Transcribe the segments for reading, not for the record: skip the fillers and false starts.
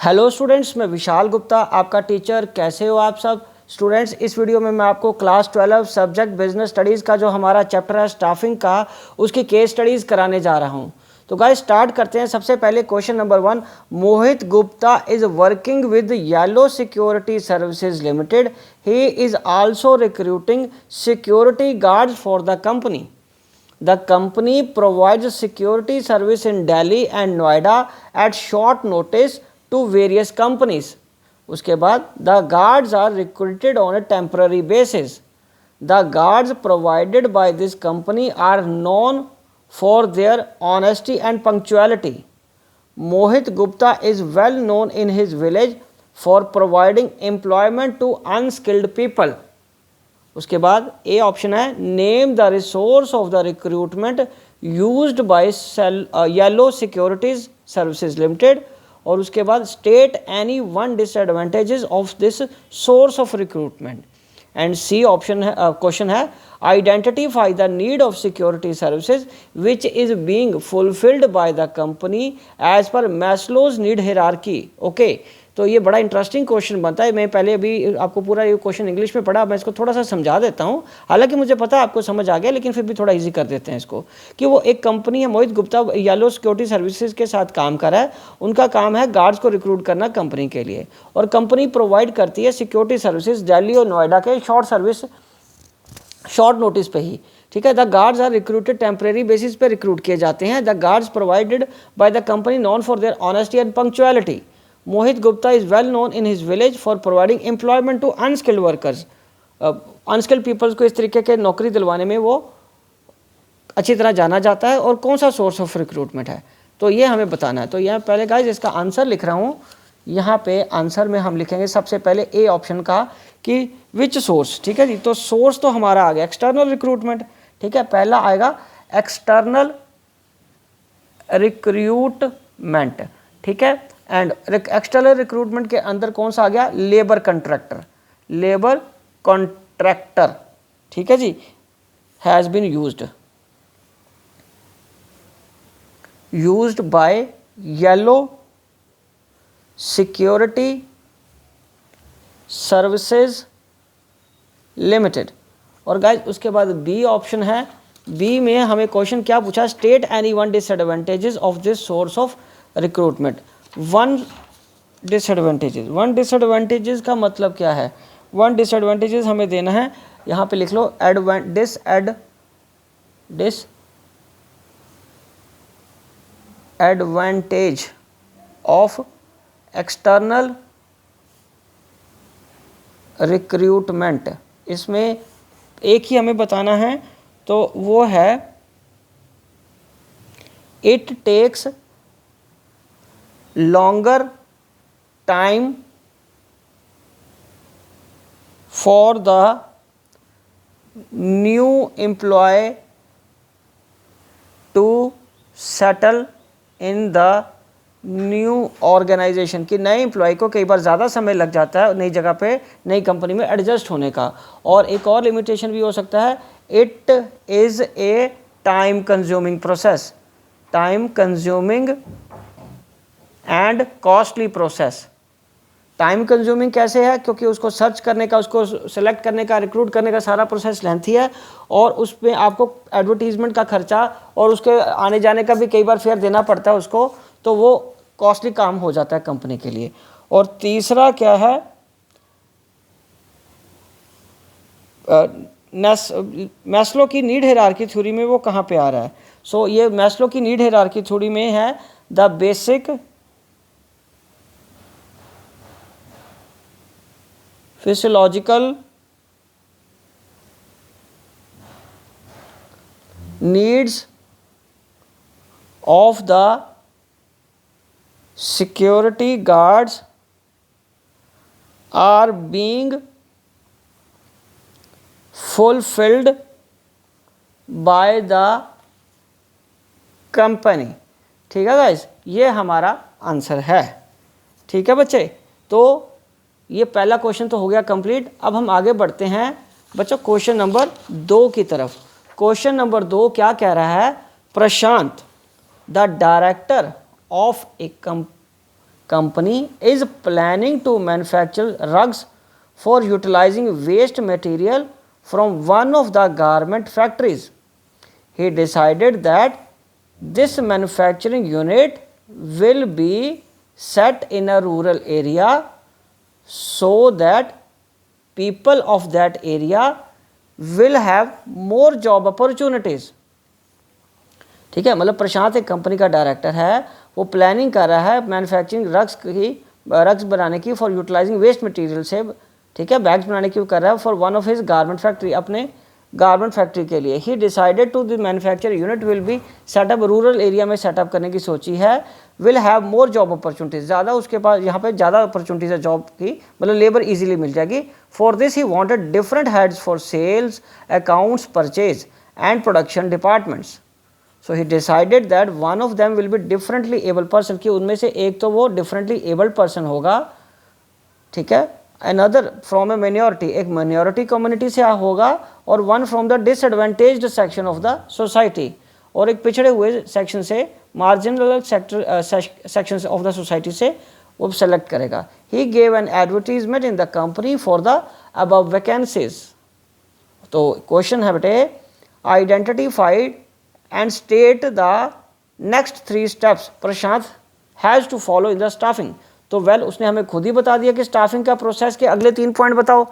Hello students, मैं विशाल गुप्ता आपका teacher. कैसे हो आप सब स्टूडेंट्स। इस वीडियो में मैं आपको क्लास 12 सब्जेक्ट बिजनेस स्टडीज़ का जो हमारा चैप्टर है स्टाफिंग का, उसकी केस स्टडीज़ कराने जा रहा हूं। तो गाइस स्टार्ट करते हैं। सबसे पहले question number 1, Mohit Gupta is working with yellow security services limited. He is also recruiting security guards for the company. The company provides security service in Delhi and Noida at short notice to various companies. उसके बाद the guards are recruited on a temporary basis. The guards provided by this company are known for their honesty and punctuality. Mohit Gupta is well known in his village for providing employment to unskilled people. उसके बाद A option है, name the resource of the recruitment used by yellow securities services limited. और उसके बाद state any one disadvantages of this source of recruitment. And C option है, question है, identify the need of security services which is being fulfilled by the company as per Maslow's need hierarchy. Okay, तो ये बड़ा interesting question बनता है। मैं पहले अभी आपको पूरा ये क्वेश्चन इंग्लिश में पढ़ा, मैं इसको थोड़ा सा समझा देता हूँ। हालांकि मुझे पता है आपको समझ आ गया, लेकिन फिर भी थोड़ा इजी कर देते हैं इसको। कि वो एक कंपनी है, मोहित गुप्ता येलो सिक्योरिटी सर्विसेज के साथ काम कर रहा है। उनका काम है गार्ड्स को रिक्रूट करना कंपनी के लिए, और कंपनी प्रोवाइड करती है सिक्योरिटी सर्विसेज दिल्ली और नोएडा के शॉर्ट नोटिस पे ही। ठीक है, the guards are recruited temporary basis पे रिक्रूट किए जाते हैं। The guards provided by the company known for their honesty and punctuality. Mohit Gupta is well known in his village for providing employment to unskilled workers. Unskilled peoples को इस तरीके के नौकरी दिलवाने में वो अच्छी तरह जाना जाता है। और कौन सा सोर्स ऑफ रिक्रूटमेंट है, तो ये हमें बताना है। तो यहाँ पहले गाइस इसका आंसर लिख रहा हूँ। यहाँ पे आंसर में हम लिखेंगे सबसे पहले ए ऑप्शन का कि विच सोर्स। ठीक है जी, तो सोर्स तो हमारा आ गया एक्सटर्नल रिक्रूटमेंट। ठीक है, पहला आएगा एक्सटर्नल रिक्रूटमेंट। ठीक है, एंड एक्सटर्नल रिक्रूटमेंट के अंदर कौन सा आ गया, लेबर कॉन्ट्रैक्टर। लेबर कॉन्ट्रैक्टर, ठीक है जी, has been used by yellow security services limited. और गाइस उसके बाद बी ऑप्शन है। बी में हमें क्वेश्चन क्या पूछा, state any one disadvantages of this source of recruitment. One disadvantages का मतलब क्या है। वन डिसएडवांटेजेस हमें देना है, यहाँ पे लिख लो डिसएडवांटेज ऑफ एक्सटर्नल रिक्रूटमेंट। इसमें एक ही हमें बताना है, तो वो है it takes longer time for the new employee to settle in the new organisation. कि नए एम्प्लॉय को कई बार ज़्यादा समय लग जाता है नई जगह पे, नई कंपनी में एडजस्ट होने का। और एक और लिमिटेशन भी हो सकता है, it is a time consuming process. Time consuming and costly process. Time consuming कैसे है, क्योंकि उसको सर्च करने का, उसको सेलेक्ट करने का, रिक्रूट करने का सारा प्रोसेस लेंथी है, और उसमें आपको एडवर्टीजमेंट का खर्चा और उसके आने जाने का भी कई बार फेयर देना पड़ता है उसको, तो वो कॉस्टली काम हो जाता है कंपनी के लिए। और तीसरा क्या है, मैस्लो की नीड हायरार्की थ्योरी में वो कहाँ पे आ रहा है। सो ये मैस्लो की नीड हायरार्की थ्योरी में है the basic physiological needs of the security guards are being fulfilled by the company। ठीक है गाइस, ये हमारा आंसर है। ठीक है बच्चे, तो ये पहला क्वेश्चन तो हो गया कंप्लीट। अब हम आगे बढ़ते हैं बच्चों क्वेश्चन नंबर 2 की तरफ। क्वेश्चन नंबर 2 क्या कह रहा है, Prashant the director of a company is planning to manufacture rugs for utilizing waste material from one of the garment factories. He decided that this manufacturing unit will be set in a rural area so that people of that area will have more job opportunities. ठीक है, मतलब प्रशांत एक company का director है, वो planning कर रहा है मैन्युफैक्चरिंग रग्स बनाने की फॉर यूटिलाइजिंग वेस्ट मटेरियल से, ठीक है, बैग्स बनाने की कर रहा है for one of his garment factory, अपने गारमेंट फैक्ट्री के लिए. He decided to the manufacture unit will be set up rural area में सेटअप करने की सोची है. Will have more job opportunities, ज़्यादा उसके पास यहाँ पे ज़्यादा अपॉर्चुनिटीज़ है जॉब की, मतलब लेबर इजीली मिल जाएगी. For this he wanted different heads for sales, accounts, purchase and production departments. So he decided that one of them will be differently able person, कि उनमें से एक तो वो डिफरेंटली एबल्ड पर्सन होगा, ठीक है. अनदर फ्रॉम ए माइनॉरिटी, एक माइनॉरिटी कम्युनिटी से होगा, और one from the disadvantaged section of the society, और एक पिछड़े हुए सेक्शन से, marginal section of the society से वो सेलेक्ट करेगा. He gave an advertisement in the company for the above vacancies. तो क्वेश्चन है बेटे, identified and state the next 3 steps Prashant has to follow in the staffing. तो well उसने हमें खुद ही बता दिया कि स्टाफिंग का प्रोसेस के अगले 3 पॉइंट बताओ,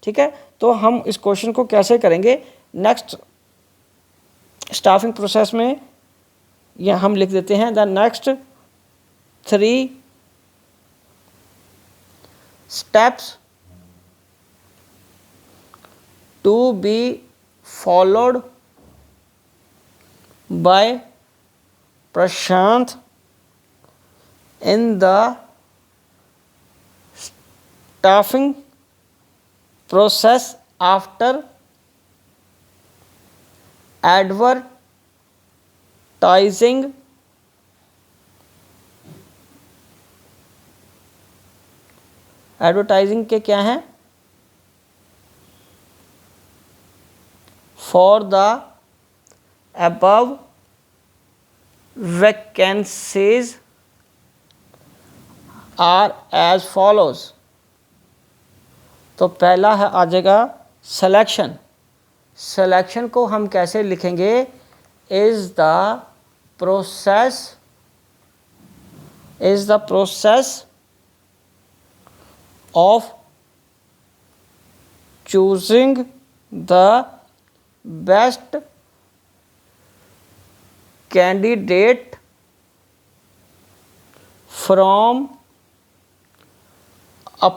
ठीक है. तो हम इस क्वेश्चन को कैसे करेंगे, नेक्स्ट स्टाफिंग प्रोसेस में या हम लिख देते हैं the next 3 steps to be followed by Prashant in the staffing process after advertising के क्या हैं, for the above vacancies are as follows. तो पहला है आ जाएगा सिलेक्शन. सिलेक्शन को हम कैसे लिखेंगे, is the process of choosing the best candidate from a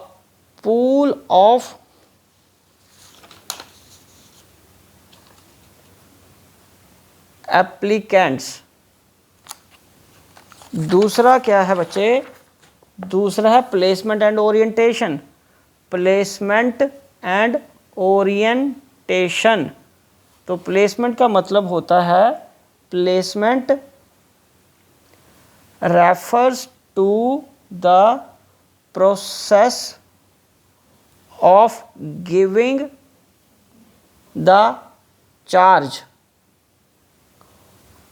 pool of applicants. दूसरा क्या है बच्चे, दूसरा है placement and orientation. Placement and orientation. तो प्लेसमेंट का मतलब होता है, placement refers to the process of giving the charge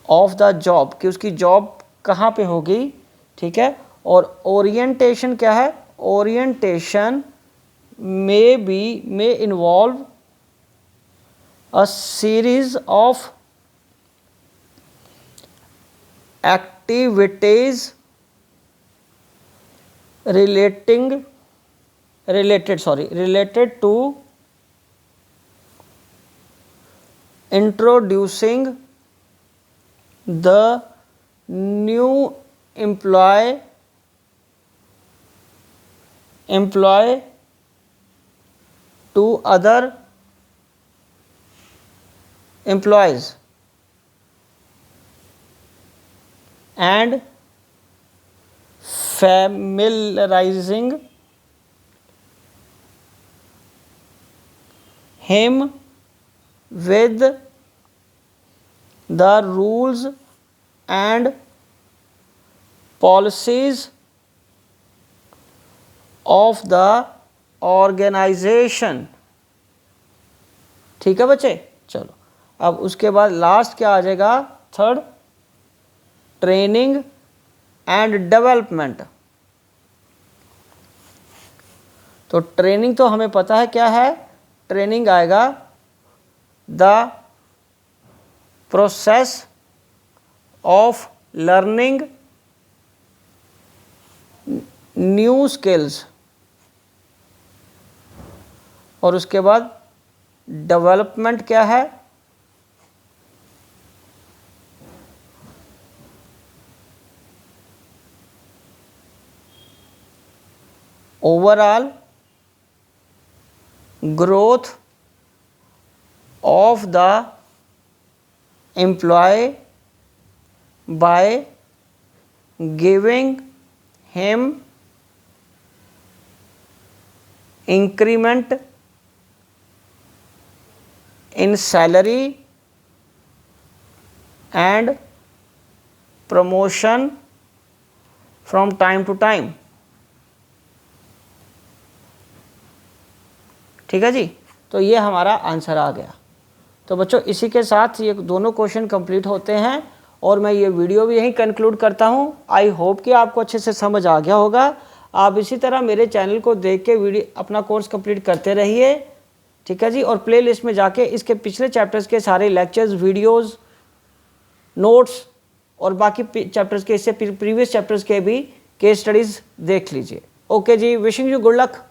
of the job, कि उसकी जॉब कहाँ पे होगी, ठीक है. और ओरिएंटेशन क्या है, orientation may involve a series of activities related to introducing the new employee to other employees and familiarizing him with the rules and policies of the organization. ठीक है बच्चे, चलो अब उसके बाद लास्ट क्या आ जाएगा, थर्ड, ट्रेनिंग एंड डेवलपमेंट. तो ट्रेनिंग तो हमें पता है क्या है, ट्रेनिंग आएगा the process of learning new skills, और उसके बाद डेवलपमेंट क्या है, overall growth of the employee by giving him increment in salary and promotion from time to time। ठीक है जी, तो ये हमारा आंसर आ गया। तो बच्चों इसी के साथ ये दोनों क्वेश्चन कंप्लीट होते हैं और मैं ये वीडियो भी यहीं कंक्लूड करता हूँ। आई होप कि आपको अच्छे से समझ आ गया होगा। आप इसी तरह मेरे चैनल को देख के वीडियो अपना कोर्स कंप्लीट करते रहिए, ठीक है जी। और प्ले लिस्ट में जाके इसके पिछले चैप्टर्स के सारे लेक्चर्स, वीडियोस, नोट्स और बाकी चैप्टर्स के, इससे प्रीवियस चैप्टर्स के भी केस स्टडीज़ देख लीजिए। Okay ji, wishing you good luck.